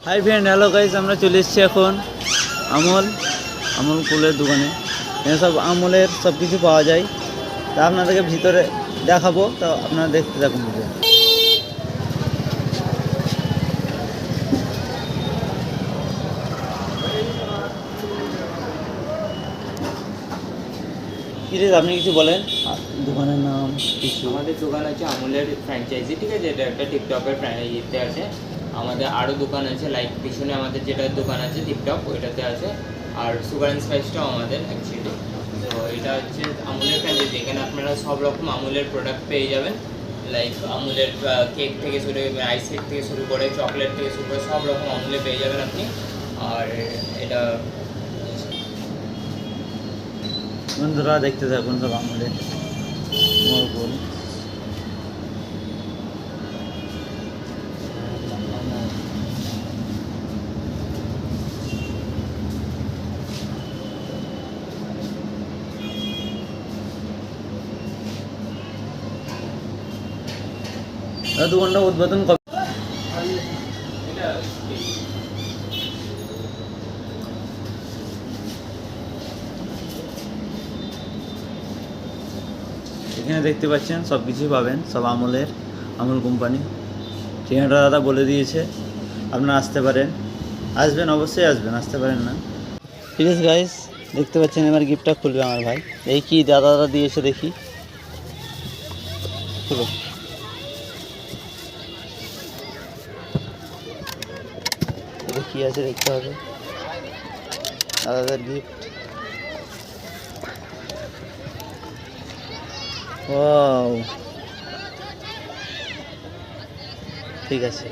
Hi friend, hello guys, আমরা চলে এসেছি এখন আমল কুলের দোকানে। এখানে সব আমলের সব কিছু পাওয়া যায়। তা আপনাদেরকে ভিতরে দেখাবো, তো আপনারা দেখতে থাকুন। প্লিজ আপনি কিছু বলেন, দোকানের নাম কিছু। আমাদের দোকান আছে আমুলের ফ্র্যাঞ্চাইজি, ঠিক আছে, এটা একটা টিকটকের ইয়েতে আছে। আমাদের আরও দোকান আছে, লাইক পিছনে আমাদের যেটা দোকান আছে টিকটক, ওইটাতে আছে। আর সুগার অ্যান্ড স্পাইসটাও আমাদের অ্যাকচুয়ালি। তো এটা হচ্ছে আমুলের ফ্র্যাঞ্চাইজি, এখানে আপনারা সব রকম আমুলের প্রোডাক্ট পেয়ে যাবেন। লাইক আমুলের কেক থেকে শুরু করে আইস কেক থেকে শুরু করে চকলেট থেকে শুরু করে সব রকম আমুলে পেয়ে যাবেন আপনি। আর এটা বন্ধুরা দেখতে থাকুন সব আমলের কুল। দোকানটা উদ্বোধন কবে? এখানে দেখতে পাচ্ছেন সব কিছুই পাবেন, সব আমুল কোম্পানি। ঠিকানাটা দাদা বলে দিয়েছে, আপনারা আসতে পারেন, আসবেন, অবশ্যই আসবেন, আসতে পারেন না। ঠিক আছে গাইস, দেখতে পাচ্ছেন এবার গিফটটা খুলবে আমার ভাই। এই কি দাদা দিয়েছে দেখি, খুলো। এটা কি আছে দেখতে হবে, দাদাদের গিফট। ওয়াও, ঠিক আছে।